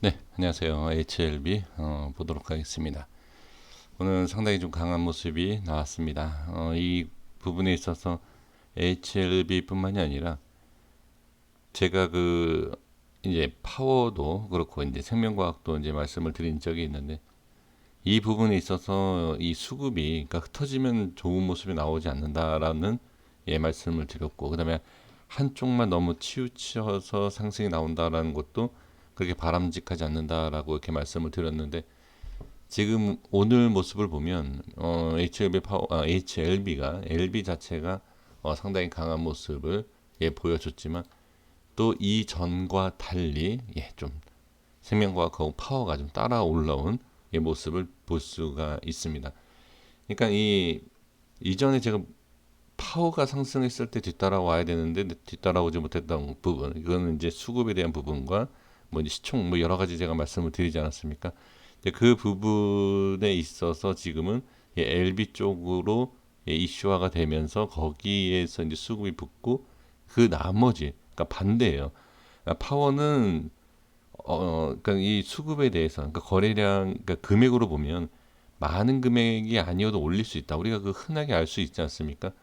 네, 안녕하세요. HLB 보도록 하겠습니다. 오늘 상당히 좀 강한 모습이 나왔습니다. 이 부분에 있어서 HLB뿐만이 아니라 제가 이제 파워도 그렇고 이제 생명과학도 이제 말씀을 드린 적이 있는데 이 부분에 있어서 이 수급이 그러니까 흩어지면 좋은 모습이 나오지 않는다라는 말씀을 드렸고 그다음에 한쪽만 너무 치우쳐서 상승이 나온다라는 것도 그렇게 바람직하지 않는다라고 이렇게 말씀을 드렸는데 지금 오늘 모습을 보면 HLB가 LB 자체가 상당히 강한 모습을 보여줬지만 또 이전과 달리 좀 생명과학하고 파워가 좀 따라 올라온 모습을 볼 수가 있습니다. 그러니까 이 이전에 제가 파워가 상승했을 때 뒤따라와야 되는데 뒤따라오지 못했던 부분, 이거는 이제 수급에 대한 부분과 뭐 이제 시총 뭐 여러 가지 제가 말씀을 드리지 않았습니까? 이제 그 부분에 있어서 지금은 LB 쪽으로 이슈화가 되면서 거기에서 이제 수급이 붙고 그 나머지 그러니까 반대예요. 그러니까 파워는 그러니까 이 수급에 대해서 그러니까 거래량 그러니까 금액으로 보면 많은 금액이 아니어도 올릴 수 있다. 우리가 그 흔하게 알 수 있지 않습니까?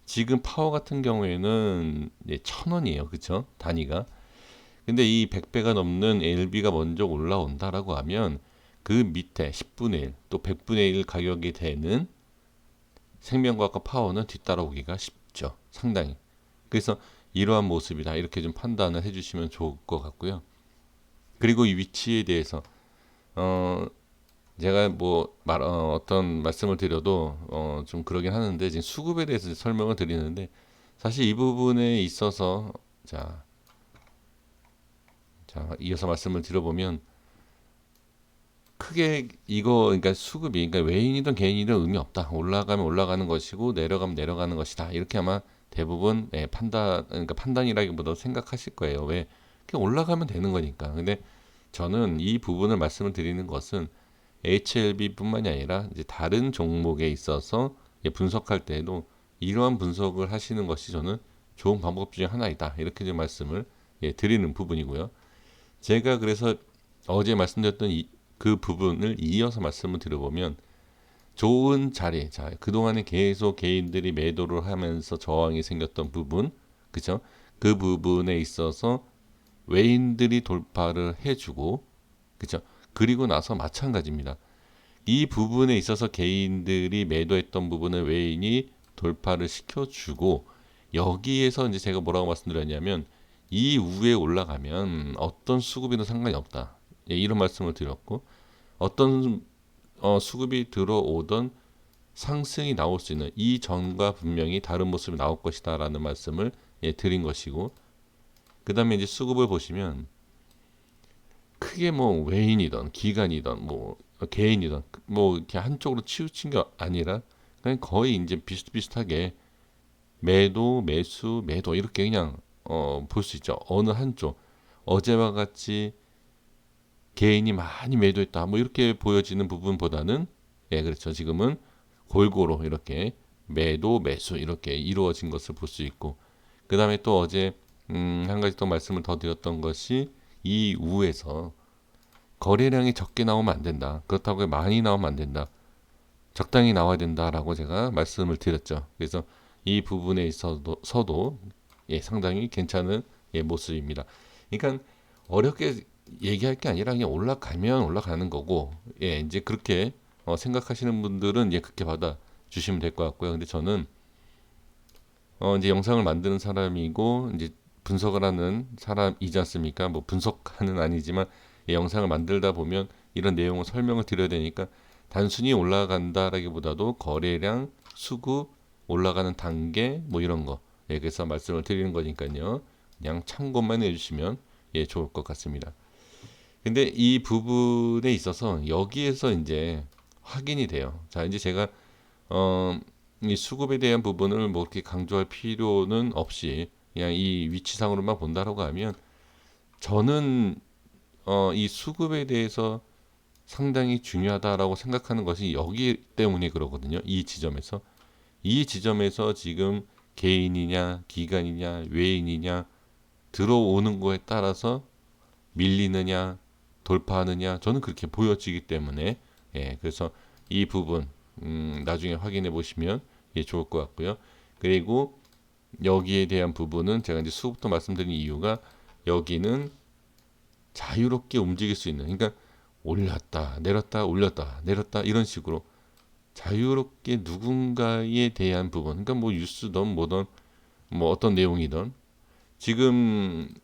지금 파워 같은 경우에는 1,000원이에요. 그쵸? 단위가. 근데 이 100배가 넘는 LB가 먼저 올라온다라고 하면 그 밑에 10분의 1, 또 100분의 1 가격이 되는 생명과학과 파워는 뒤따라오기가 쉽죠. 상당히. 그래서 이러한 모습이다. 이렇게 좀 판단을 해주시면 좋을 것 같고요. 그리고 이 위치에 대해서 어, 제가 어떤 말씀을 드려도 좀 그러긴 하는데 지금 수급에 대해서 설명을 드리는데 사실 이 부분에 있어서 자, 이어서 말씀을 드려보면 크게 이거 그러니까 수급이 그러니까 외인이든 개인이든 의미 없다. 올라가면 올라가는 것이고 내려가면 내려가는 것이다. 이렇게 아마 대부분 판단 그러니까 판단이라기보다 생각하실 거예요. 왜? 그냥 올라가면 되는 거니까. 근데 저는 이 부분을 말씀을 드리는 것은 HLB뿐만이 아니라 이제 다른 종목에 있어서 분석할 때에도 이러한 분석을 하시는 것이 저는 좋은 방법 중에 하나이다. 이렇게 좀 말씀을 드리는 부분이고요. 제가 그래서 어제 말씀드렸던 그 부분을 이어서 말씀을 드려보면 좋은 자리, 자 그동안에 계속 개인들이 매도를 하면서 저항이 생겼던 부분, 그죠? 그 부분에 있어서 외인들이 돌파를 해주고, 그죠? 그리고 나서 마찬가지입니다. 이 부분에 있어서 개인들이 매도했던 부분을 외인이 돌파를 시켜주고 여기에서 이제 제가 뭐라고 말씀드렸냐면 이 위에 올라가면 어떤 수급이든 상관이 없다. 이런 말씀을 드렸고 어떤 수급이 들어오던 상승이 나올 수 있는 이 전과 분명히 다른 모습이 나올 것이다라는 말씀을 드린 것이고 그 다음에 이제 수급을 보시면 크게 뭐 외인이든 기관이든 뭐 개인이든 뭐 이렇게 한쪽으로 치우친 게 아니라 그냥 거의 이제 비슷비슷하게 매도 매수 매도 이렇게 그냥 볼 수 있죠. 어느 한쪽 어제와 같이 개인이 많이 매도했다 뭐 이렇게 보여지는 부분보다는 그렇죠. 지금은 골고루 이렇게 매도 매수 이렇게 이루어진 것을 볼 수 있고 그 다음에 또 어제 한 가지 또 말씀을 더 드렸던 것이 이 우에서 거래량이 적게 나오면 안 된다. 그렇다고 많이 나오면 안 된다. 적당히 나와야 된다라고 제가 말씀을 드렸죠. 그래서 이 부분에 있어서도 상당히 괜찮은 모습입니다. 그러니까 어렵게 얘기할 게 아니라 그냥 올라가면 올라가는 거고, 이제 그렇게 생각하시는 분들은 이제 그렇게 받아 주시면 될 것 같고요. 근데 저는 이제 영상을 만드는 사람이고 이제 분석을 하는 사람이지 않습니까? 뭐 분석하는 아니지만 영상을 만들다 보면 이런 내용을 설명을 드려야 되니까 단순히 올라간다라기보다도 거래량, 수급, 올라가는 단계 뭐 이런 거 그래서 말씀을 드리는 거니까요. 그냥 참고만 해주시면 좋을 것 같습니다. 근데 이 부분에 있어서 여기에서 이제 확인이 돼요. 자 이제 제가 어, 이 수급에 대한 부분을 뭐 이렇게 강조할 필요는 없이 그냥 이 위치상으로만 본다라고 하면 저는 이 수급에 대해서 상당히 중요하다라고 생각하는 것이 여기 때문에 그러거든요. 이 지점에서 지금 개인이냐 기관이냐 외인이냐 들어오는 거에 따라서 밀리느냐 돌파하느냐, 저는 그렇게 보여지기 때문에 그래서 이 부분 나중에 확인해 보시면 좋을 것 같고요. 그리고 여기에 대한 부분은 제가 이제 수급도 말씀드린 이유가 여기는 자유롭게 움직일 수 있는, 그러니까 올랐다 내렸다 올렸다 내렸다 이런 식으로 자유롭게 누군가에 대한 부분, 그러니까 뭐 뉴스든 뭐든 뭐 어떤 내용이든 지금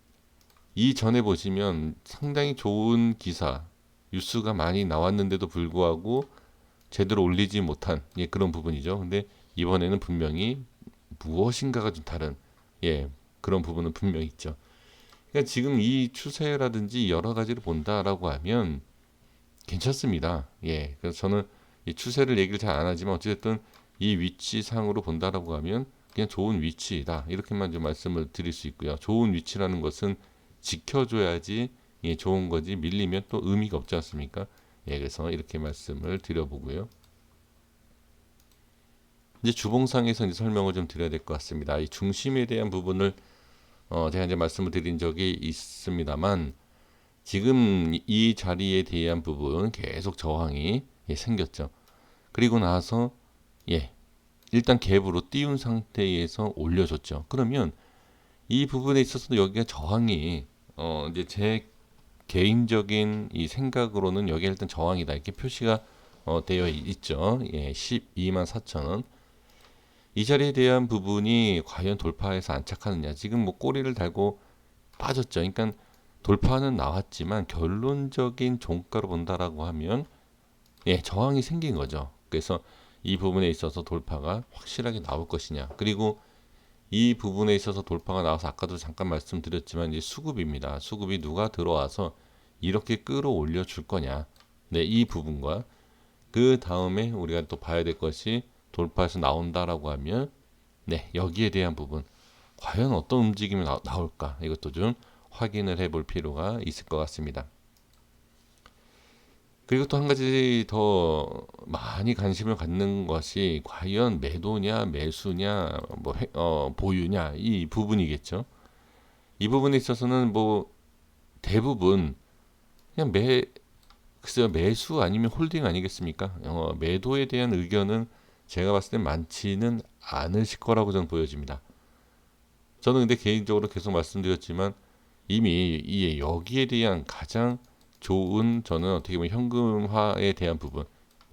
이전에 보시면 상당히 좋은 기사 뉴스가 많이 나왔는데도 불구하고 제대로 올리지 못한 그런 부분이죠. 근데 이번에는 분명히 무엇인가가 좀 다른 그런 부분은 분명히 있죠. 그러니까 지금 이 추세라든지 여러 가지를 본다라고 하면 괜찮습니다. 그래서 저는 이 추세를 얘기를 잘 안 하지만 어쨌든 이 위치상으로 본다라고 하면 그냥 좋은 위치다 이렇게만 좀 말씀을 드릴 수 있고요. 좋은 위치라는 것은 지켜줘야지 좋은 거지, 밀리면 또 의미가 없지 않습니까? 그래서 이렇게 말씀을 드려보고요. 이제 주봉상에서 이제 설명을 좀 드려야 될 것 같습니다. 이 중심에 대한 부분을 제가 이제 말씀을 드린 적이 있습니다만 지금 이 자리에 대한 부분 계속 저항이 생겼죠. 그리고 나서 일단 갭으로 띄운 상태에서 올려줬죠. 그러면 이 부분에 있어서도 여기가 저항이 이제 제 개인적인 이 생각으로는 여기에 일단 저항이다 이렇게 표시가 되어 있죠. 12만 4천 원. 이 자리에 대한 부분이 과연 돌파해서 안착하느냐. 지금 뭐 꼬리를 달고 빠졌죠. 그러니까 돌파는 나왔지만 결론적인 종가로 본다라고 하면 저항이 생긴 거죠. 그래서 이 부분에 있어서 돌파가 확실하게 나올 것이냐. 그리고 이 부분에 있어서 돌파가 나와서 아까도 잠깐 말씀드렸지만 이제 수급입니다. 수급이 누가 들어와서 이렇게 끌어올려 줄 거냐. 이 부분과 그 다음에 우리가 또 봐야 될 것이 돌파해서 나온다라고 하면 여기에 대한 부분 과연 어떤 움직임이 나올까 이것도 좀 확인을 해볼 필요가 있을 것 같습니다. 그리고 또 한 가지 더 많이 관심을 갖는 것이 과연 매도냐 매수냐 뭐 보유냐 이 부분이겠죠. 이 부분에 있어서는 뭐 대부분 그냥 글쎄요, 매수 아니면 홀딩 아니겠습니까? 매도에 대한 의견은 제가 봤을 땐 많지는 않으실 거라고 저는 보여집니다. 저는 근데 개인적으로 계속 말씀드렸지만 이미 여기에 대한 가장 좋은, 저는 어떻게 보면 현금화에 대한 부분,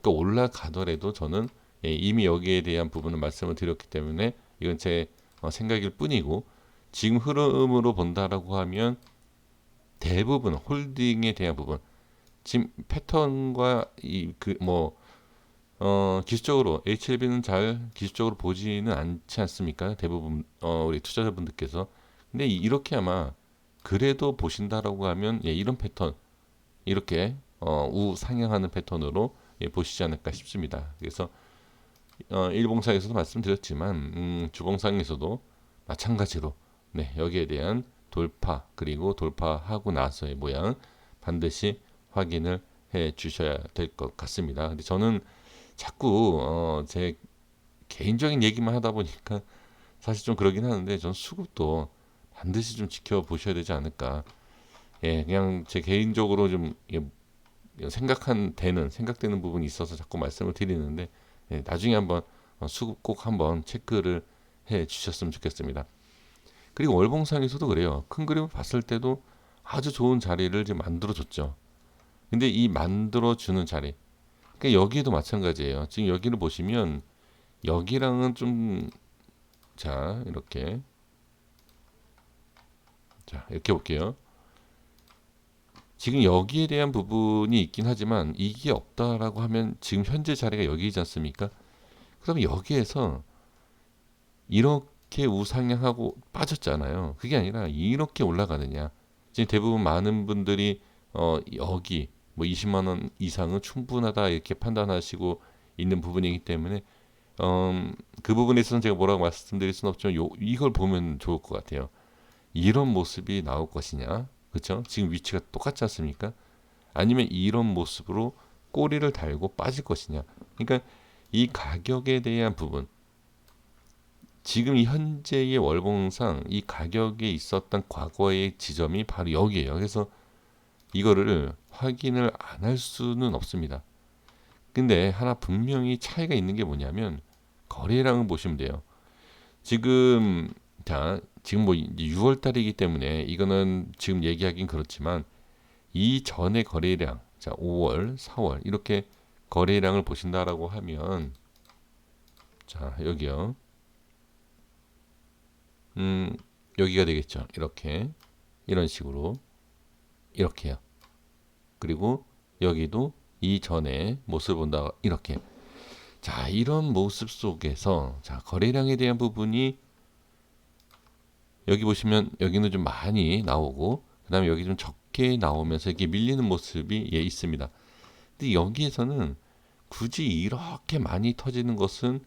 그러니까 올라가더라도 저는 이미 여기에 대한 부분을 말씀을 드렸기 때문에 이건 제 생각일 뿐이고, 지금 흐름으로 본다라고 하면 대부분 홀딩에 대한 부분, 지금 패턴과 기술적으로 HLB는 잘 기술적으로 보지는 않지 않습니까? 대부분 우리 투자자분들께서. 근데 이렇게 아마 그래도 보신다라고 하면 이런 패턴, 이렇게 우상향하는 패턴으로 보시지 않을까 싶습니다. 그래서 일봉상에서도 말씀드렸지만 주봉상에서도 마찬가지로 여기에 대한 돌파, 그리고 돌파하고 나서의 모양 반드시 확인을 해 주셔야 될 것 같습니다. 근데 저는 자꾸 제 개인적인 얘기만 하다 보니까 사실 좀 그러긴 하는데, 전 수급도 반드시 좀 지켜보셔야 되지 않을까. 그냥 제 개인적으로 좀 생각되는 부분이 있어서 자꾸 말씀을 드리는데, 나중에 한번 수급 꼭 한번 체크를 해 주셨으면 좋겠습니다. 그리고 월봉상에서도 그래요. 큰 그림을 봤을 때도 아주 좋은 자리를 지금 만들어 줬죠. 근데 이 만들어 주는 자리, 그러니까 여기에도 마찬가지예요. 지금 여기를 보시면 여기랑은 좀, 이렇게 이렇게 볼게요. 지금 여기에 대한 부분이 있긴 하지만 이게 없다라고 하면 지금 현재 자리가 여기지 않습니까? 그럼 여기에서 이렇게 우상향하고 빠졌잖아요. 그게 아니라 이렇게 올라가느냐. 지금 대부분 많은 분들이 여기 뭐 20만 원 이상은 충분하다 이렇게 판단하시고 있는 부분이기 때문에 그 부분에 있어서는 제가 뭐라고 말씀드릴 수는 없지만 이걸 보면 좋을 것 같아요. 이런 모습이 나올 것이냐, 그렇죠? 지금 위치가 똑같지 않습니까? 아니면 이런 모습으로 꼬리를 달고 빠질 것이냐. 그러니까 이 가격에 대한 부분, 지금 이 현재의 월봉상 이 가격에 있었던 과거의 지점이 바로 여기에요. 그래서 이거를 확인을 안 할 수는 없습니다. 근데 하나 분명히 차이가 있는 게 뭐냐면 거래량을 보시면 돼요. 지금 지금 뭐 이제 6월 달이기 때문에 이거는 지금 얘기하긴 그렇지만 이전의 거래량, 자 5월, 4월 이렇게 거래량을 보신다라고 하면 자 여기요. 여기가 되겠죠. 이렇게 이런 식으로 이렇게요. 그리고 여기도 이전의 모습을 본다 이렇게. 자 이런 모습 속에서 자 거래량에 대한 부분이 여기 보시면 여기는 좀 많이 나오고 그 다음에 여기 좀 적게 나오면서 이게 밀리는 모습이 있습니다. 근데 여기에서는 굳이 이렇게 많이 터지는 것은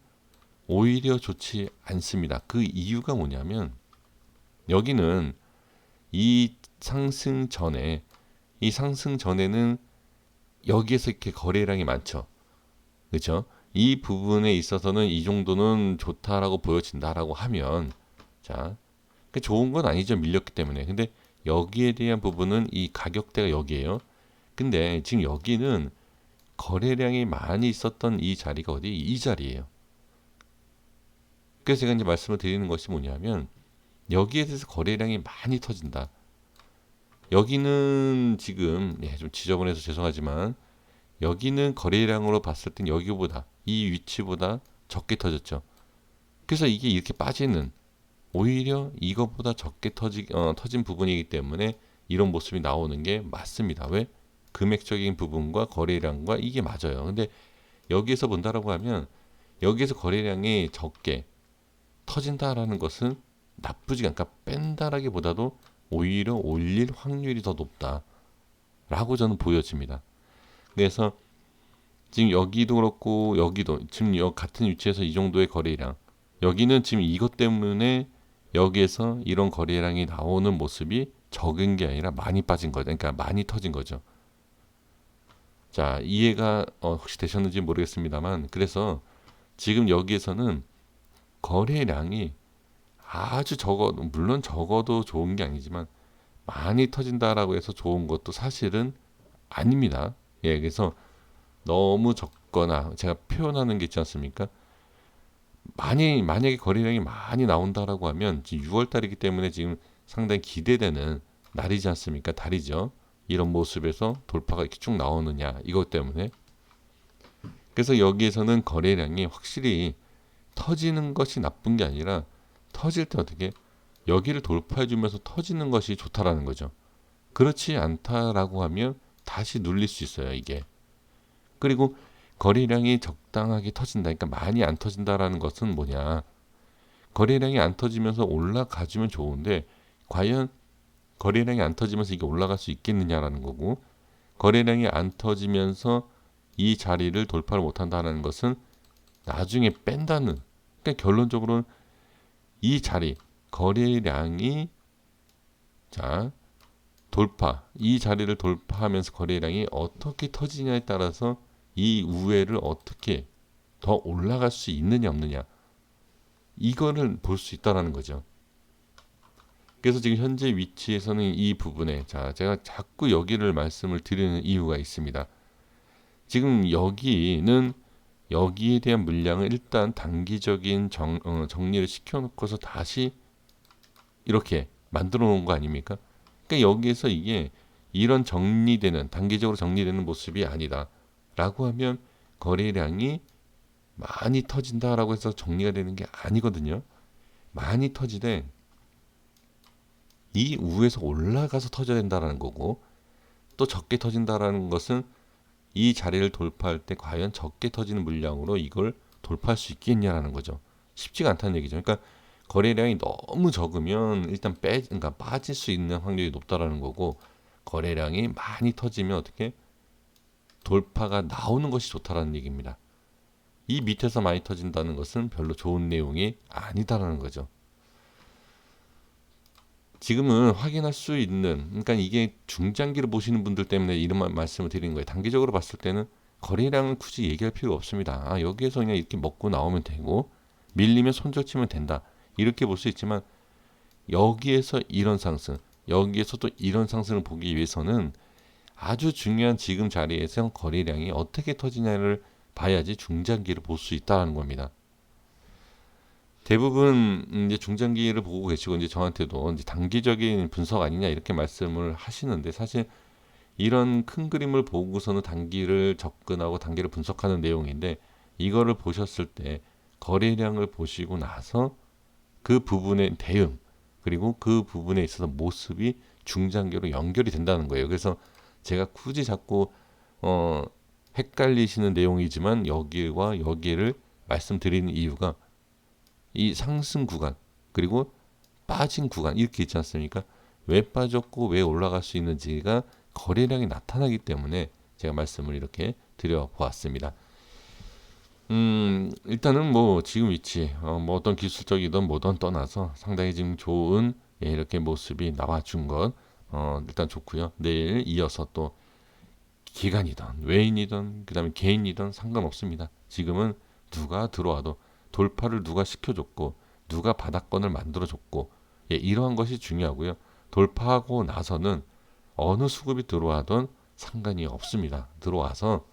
오히려 좋지 않습니다. 그 이유가 뭐냐면 여기는 이 상승 전에 이 상승 전에는 여기에서 이렇게 거래량이 많죠. 그렇죠? 이 부분에 있어서는 이 정도는 좋다라고 보여진다라고 하면 자, 그 좋은 건 아니죠. 밀렸기 때문에. 근데 여기에 대한 부분은 이 가격대가 여기에요. 근데 지금 여기는 거래량이 많이 있었던 이 자리가 어디? 이 자리예요. 그래서 제가 이제 말씀을 드리는 것이 뭐냐면 여기에 대해서 거래량이 많이 터진다. 여기는 지금 좀 지저분해서 죄송하지만 여기는 거래량으로 봤을 땐 여기보다 이 위치보다 적게 터졌죠. 그래서 이게 이렇게 빠지는 오히려 이것보다 적게 터진 부분이기 때문에 이런 모습이 나오는 게 맞습니다. 왜? 금액적인 부분과 거래량과 이게 맞아요. 근데 여기에서 본다라고 하면 여기에서 거래량이 적게 터진다라는 것은 나쁘지 않까 뺀다라기보다도 오히려 올릴 확률이 더 높다라고 저는 보여집니다. 그래서 지금 여기도 그렇고 여기도 지금 같은 위치에서 이 정도의 거래량 여기는 지금 이것 때문에 여기에서 이런 거래량이 나오는 모습이 적은 게 아니라 많이 빠진 거죠. 그러니까 많이 터진 거죠. 자, 이해가 혹시 되셨는지 모르겠습니다만 그래서 지금 여기에서는 거래량이 아주 물론 적어도 좋은 게 아니지만 많이 터진다라고 해서 좋은 것도 사실은 아닙니다. 예, 그래서 너무 적거나 제가 표현하는 게 있지 않습니까? 만약에 거래량이 많이 나온다라고 하면 지금 6월 달이기 때문에 지금 상당히 기대되는 날이지 않습니까? 달이죠. 이런 모습에서 돌파가 이렇게 쭉 나오느냐 이것 때문에 그래서 여기에서는 거래량이 확실히 터지는 것이 나쁜 게 아니라 터질 때 어떻게 여기를 돌파해 주면서 터지는 것이 좋다라는 거죠. 그렇지 않다라고 하면 다시 눌릴 수 있어요, 이게. 그리고 거래량이 적당하게 터진다. 그러니까 많이 안 터진다라는 것은 뭐냐? 거래량이 안 터지면서 올라가주면 좋은데 과연 거래량이 안 터지면서 이게 올라갈 수 있겠느냐라는 거고 거래량이 안 터지면서 이 자리를 돌파를 못 한다는 것은 나중에 뺀다는 그러니까 결론적으로는 이 자리 거래량이 자 이 자리를 돌파하면서 거래량이 어떻게 터지냐에 따라서 이 우회를 어떻게 더 올라갈 수 있느냐 없느냐 이거를 볼 수 있다라는 거죠. 그래서 지금 현재 위치에서는 이 부분에 자 제가 자꾸 여기를 말씀을 드리는 이유가 있습니다. 지금 여기는 여기에 대한 물량을 일단 단기적인 정리를 시켜놓고서 다시 이렇게 만들어 놓은 거 아닙니까? 그러니까 여기에서 이게 이런 단기적으로 정리되는 모습이 아니다. 라고 하면 거래량이 많이 터진다라고 해서 정리가 되는 게 아니거든요. 많이 터지되 이 우에서 올라가서 터져야 된다라는 거고 또 적게 터진다라는 것은 이 자리를 돌파할 때 과연 적게 터지는 물량으로 이걸 돌파할 수 있겠냐라는 거죠. 쉽지가 않다는 얘기죠. 그러니까 거래량이 너무 적으면 일단 그러니까 빠질 수 있는 확률이 높다라는 거고 거래량이 많이 터지면 어떻게 돌파가 나오는 것이 좋다라는 얘기입니다. 이 밑에서 많이 터진다는 것은 별로 좋은 내용이 아니다라는 거죠. 지금은 확인할 수 있는 그러니까 이게 중장기로 보시는 분들 때문에 이런 말씀을 드리는 거예요. 단기적으로 봤을 때는 거래량은 굳이 얘기할 필요 없습니다. 여기에서 그냥 이렇게 먹고 나오면 되고 밀리면 손절치면 된다. 이렇게 볼 수 있지만 여기에서 이런 상승, 여기에서 또 이런 상승을 보기 위해서는 아주 중요한 지금 자리에서 거래량이 어떻게 터지냐를 봐야지 중장기를 볼 수 있다는 겁니다. 대부분 이제 중장기를 보고 계시고 이제 저한테도 이제 단기적인 분석 아니냐 이렇게 말씀을 하시는데, 사실 이런 큰 그림을 보고서는 단기를 접근하고 단기를 분석하는 내용인데, 이거를 보셨을 때 거래량을 보시고 나서 그 부분의 대응, 그리고 그 부분에 있어서 모습이 중장기로 연결이 된다는 거예요. 그래서 제가 굳이 자꾸 어, 헷갈리시는 내용이지만 여기와 여기를 말씀드리는 이유가, 이 상승 구간 그리고 빠진 구간 이렇게 있지 않습니까? 왜 빠졌고 왜 올라갈 수 있는지가 거래량이 나타나기 때문에 제가 말씀을 이렇게 드려보았습니다. 일단은 뭐 지금 위치, 뭐 어떤 기술적이든 뭐든 떠나서 상당히 지금 좋은, 예, 이렇게 모습이 나와준 것, 일단 좋고요. 내일 이어서 또 기관이든 외인이든 그다음에 개인이든 상관없습니다. 지금은 누가 들어와도 돌파를 누가 시켜줬고 누가 바닥권을 만들어줬고, 예, 이러한 것이 중요하고요. 돌파하고 나서는 어느 수급이 들어와든 상관이 없습니다. 들어와서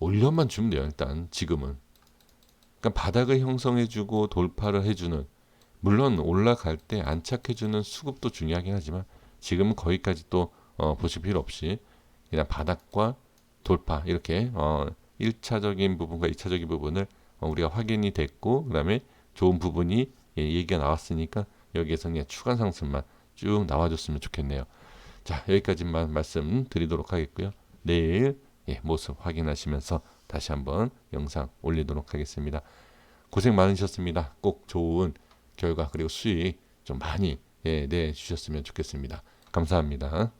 올려만 주면 돼요. 일단 지금은. 그러니까 바닥을 형성해주고 돌파를 해주는, 물론 올라갈 때 안착해주는 수급도 중요하긴 하지만 지금은 거기까지 또 보실 필요 없이 그냥 바닥과 돌파 이렇게 1차적인 부분과 2차적인 부분을 우리가 확인이 됐고, 그다음에 좋은 부분이, 예, 얘기가 나왔으니까 여기에서 그냥 추가 상승만 쭉 나와줬으면 좋겠네요. 자, 여기까지만 말씀드리도록 하겠고요. 내일, 예, 모습 확인하시면서 다시 한번 영상 올리도록 하겠습니다. 고생 많으셨습니다. 꼭 좋은 결과 그리고 수익 좀 많이, 예, 내주셨으면 좋겠습니다. 감사합니다.